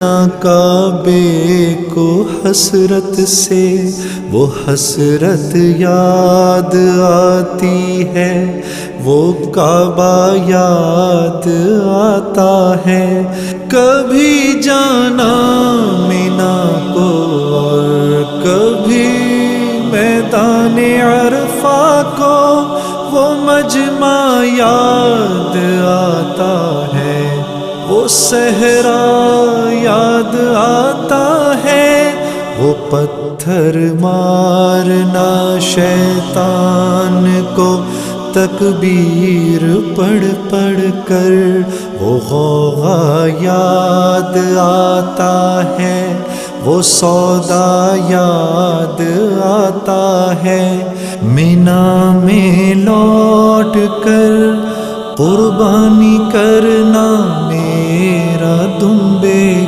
کعبے کو حسرت سے وہ حسرت یاد آتی ہے، وہ کعبہ یاد آتا ہے۔ کبھی جانا مینا کو اور کبھی میدان عرفہ کو، وہ مجمع یاد آتا ہے، وہ صحرا یاد آتا ہے، وہ پتھر مارنا شیطان کو تکبیر پڑھ پڑھ کر، وہ غوغا یاد آتا ہے، وہ سودا یاد آتا ہے۔ مینا میں لوٹ کر قربانی کرنا میرا دمبے